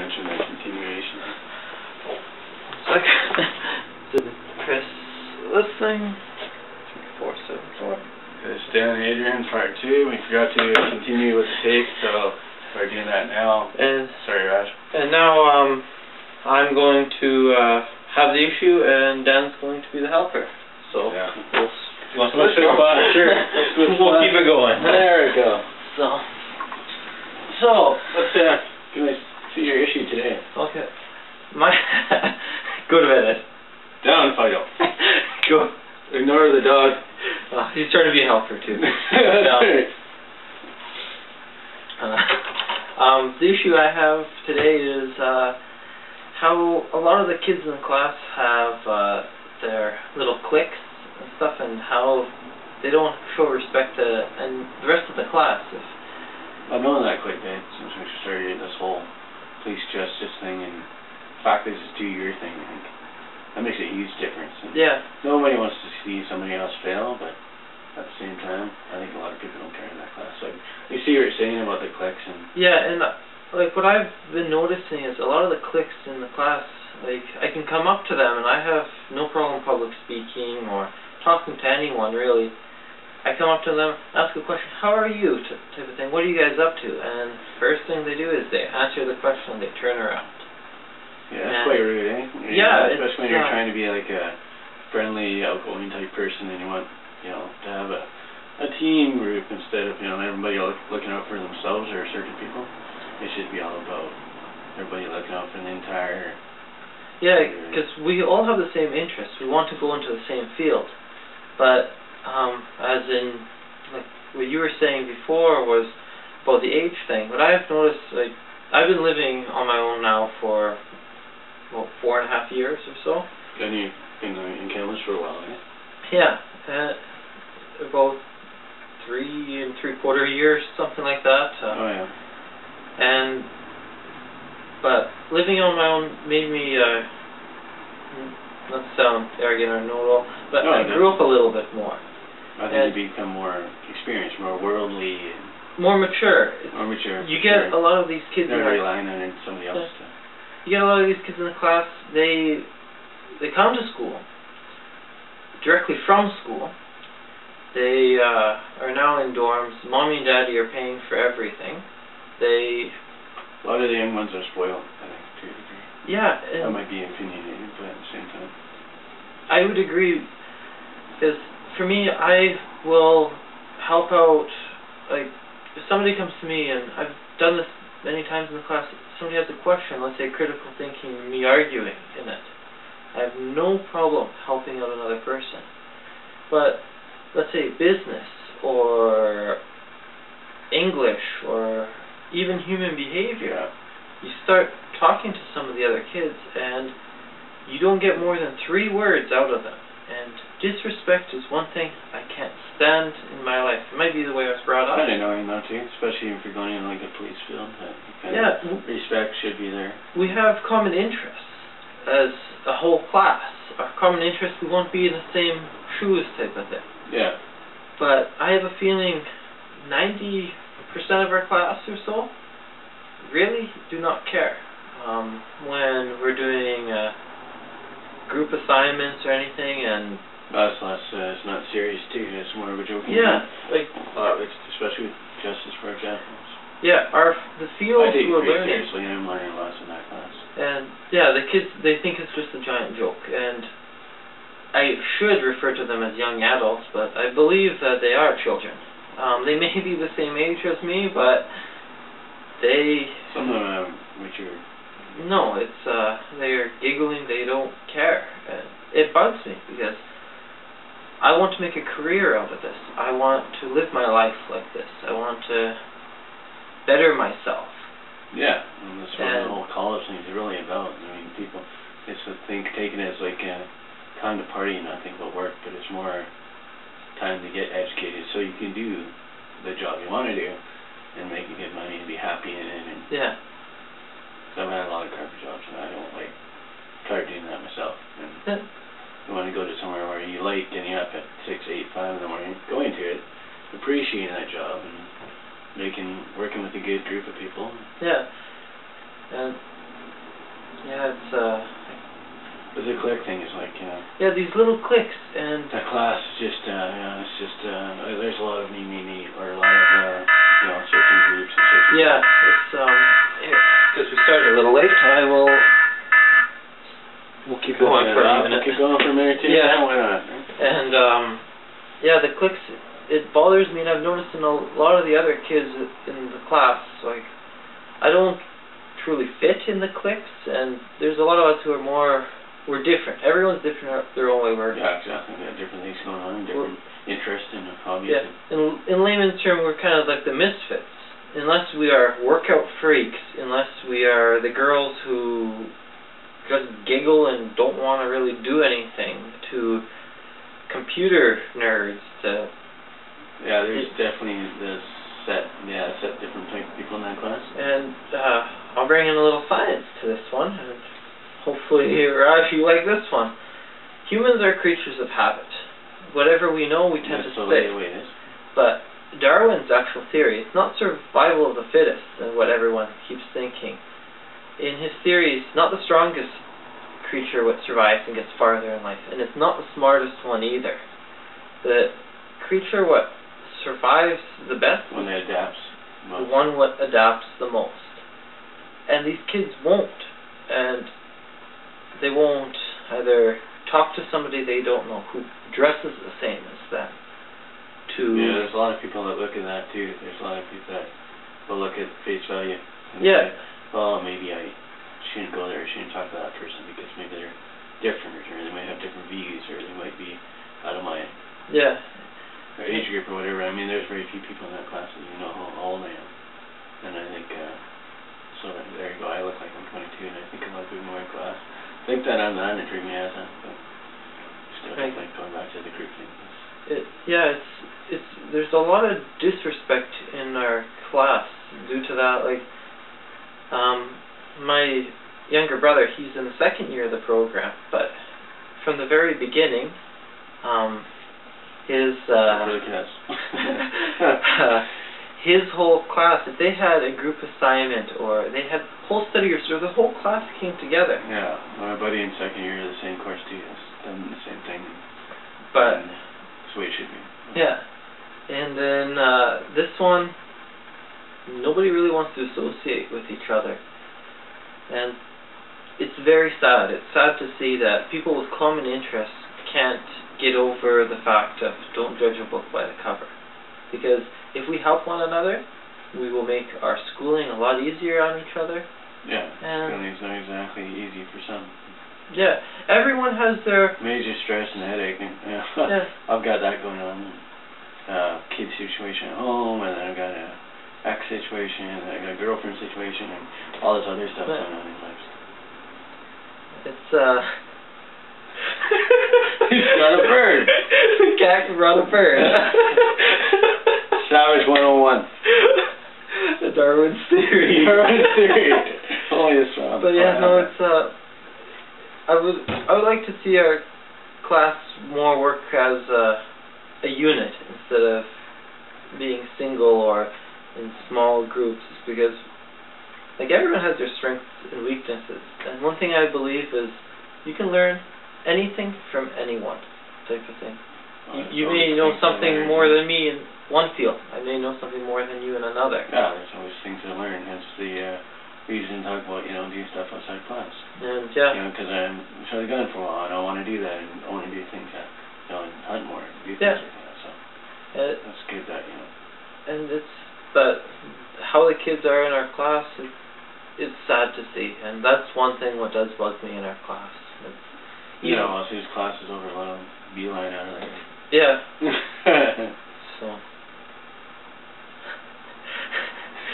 mention a continuation. Did Chris listening? 474. It's Dan and Adrian, part 2. We forgot to continue with the take, so we're doing that now. And sorry, Raj. And now I'm going to have the issue, and Dan's going to be the helper. So yeah. We'll switch spots. Sure. We'll keep it going. There we go. So let's can I see your issue today? Okay. Go to bed. Down, Fido. Go. Ignore the dog. He's trying to be a helper too. The issue I have today is how a lot of the kids in the class have their little cliques and stuff, and how they don't show respect to and the rest of the class. I've known that quite a bit since we started this whole police justice thing, and the fact is just do your thing. I think that makes a huge difference. And yeah. Nobody wants to see somebody else fail, but at the same time, I think a lot of people don't care in that class. So you see what you're saying about the cliques and yeah, and like what I've been noticing is a lot of the cliques in the class. Like I can come up to them and I have no problem public speaking or talking to anyone really. I come up to them, ask a question, how are you, type of thing, what are you guys up to? And first thing they do is they answer the question and they turn around. Yeah, that's quite rude, eh? Yeah, especially when you're trying to be like a friendly, outgoing type person, and you want, to have a team group instead of, everybody looking out for themselves or certain people. It should be all about everybody looking out for the entire... Yeah, because we all have the same interests. We want to go into the same field. But, as in, like, what you were saying before was about the age thing. But I've noticed, like, I've been living on my own now for, about 4.5 years or so. And you've been in Cambridge for a while, eh? Yeah, about 3 3/4 years, something like that. Oh, yeah. But living on my own made me, not to sound arrogant or know-it-all, but no, I grew up a little bit more. I think you become more experienced, more worldly. More mature. More mature. You get a lot of these kids They're relying on somebody else. You get a lot of these kids in the class, they come to school, directly from school. They are now in dorms. Mommy and Daddy are paying for everything. A lot of the young ones are spoiled, I think, to a degree. Yeah. That might be opinionated, but at the same time. I would agree, because for me, I will help out, like, if somebody comes to me, and I've done this many times in the class, somebody has a question, let's say critical thinking, me arguing in it. I have no problem helping out another person. But, let's say business, or English, or even human behavior, you start talking to some of the other kids and you don't get more than 3 words out of them. And disrespect is one thing I can't stand in my life. It might be the way I was brought up. Kind of annoying though too, especially if you're going in like a police field. Respect should be there. We have common interests as a whole class. Our common interests, we won't be in the same shoes type of thing. Yeah. But I have a feeling 90% of our class or so really do not care when we're doing group assignments or anything, and that's less. It's not serious too. It's more of a joking. Yeah, like especially with justice, for example. Yeah, the field I take it we're pretty learning. seriously. I'm learning lots in that class. And yeah, the kids, they think it's just a giant joke, and I should refer to them as young adults, but I believe that they are children. They may be the same age as me, but some of them mature. No, it's they're giggling. They don't care. And it bugs me because I want to make a career out of this. I want to live my life like this. I want to better myself. Yeah, and that's what the whole college thing is really about. I mean, people, it's taken as like time to party and not think about work, but it's more time to get educated so you can do the job you want to do and make good money and be happy in it. And yeah. So I've had a lot of carpet jobs and I don't like tired doing that myself. And you want to go to somewhere where you like getting up at 6, 8, 5 in the morning, going to it, appreciating that job and working with a good group of people. Yeah. And Yeah, it's The clique thing is like, yeah, these little cliques, and the class is just, it's just, there's a lot of me, or a lot of, certain groups and certain. yeah, it's because we started a little late, we'll keep going for a minute. We'll keep going for a minute too. Yeah. Why not? And yeah, the cliques, it bothers me, and I've noticed in a lot of the other kids in the class, like, I don't truly fit in the cliques, and there's a lot of us who are we're different. Everyone's different their own way. Yeah, exactly. We have different things going on, different interests and hobbies. Yeah, in layman's term, we're kind of like the misfits. Unless we are workout freaks, unless we are the girls who just giggle and don't want to really do anything, to computer nerds, to... Yeah, there's definitely set different type of people in that class. And I'll bring in a little science to this one, and hopefully, Raj, you like this one. Humans are creatures of habit. Whatever we know, we tend to say. That's the way it is. But Darwin's actual theory, it's not survival of the fittest, and what everyone keeps thinking. In his theory, it's not the strongest creature what survives and gets farther in life, and it's not the smartest one either. The creature what survives the best, when it adapts most. The one what adapts the most. And these kids won't, and they won't either talk to somebody they don't know who dresses the same as them. Yeah, there's a lot of people that look at that too. There's a lot of people that will look at face value and yeah. say, well, maybe I shouldn't go there, I shouldn't talk to that person because maybe they're different, or they might have different views, or they might be out of my age group or whatever. I mean, there's very few people in that class that you know how old I am. And I think, so there you go, I look like I'm 22, and I think a lot of people in my class think that I'm not, and treat me as that, but still just like going back to the group thing. There's a lot of disrespect in our class due to that. Like, my younger brother, he's in the second year of the program, but from the very beginning, his whole class, if they had a group assignment or they had whole study groups, or the whole class came together. Yeah, my buddy in second year of the same course too has done the same thing. But that's the way it should be. Yeah, and then this one, nobody really wants to associate with each other, and it's very sad. It's sad to see that people with common interests can't get over the fact of don't judge a book by the cover, because if we help one another, we will make our schooling a lot easier on each other. Yeah, schooling is not exactly easy for some. Yeah, everyone has their major stress and headache. Yeah. I've got that going on. Kid situation at home, and then I've got a ex situation, and I got a girlfriend situation, and all this other stuff going on in life. It's He's got a bird. The cat can run a bird. Savage 101. The Darwin's theory. Darwin's theory. Holy smell. But yeah, no, it's I would like to see our class more work as a unit instead of being single or in small groups, because like everyone has their strengths and weaknesses, and one thing I believe is you can learn anything from anyone, type of thing. You may know something more than me in one field. I may know something more than you in another. Yeah, there's always things to learn. Hence the reason to talk about, doing stuff outside class. And because I'm shot a gun for a while, and I want to do that, and I want to do things that, and hunt more, and do things like that. So that's good that, And but how the kids are in our class, it's sad to see, and that's one thing what does bug me in our class. Once his class is over, let him beeline out of there. Yeah. So.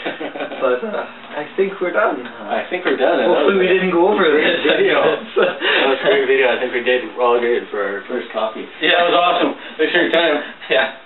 But I think we're done. I think we're done. Hopefully we didn't go over this video. That was a great video. I think we did all good for our first coffee. Yeah, it was awesome. Thanks for your time. Yeah.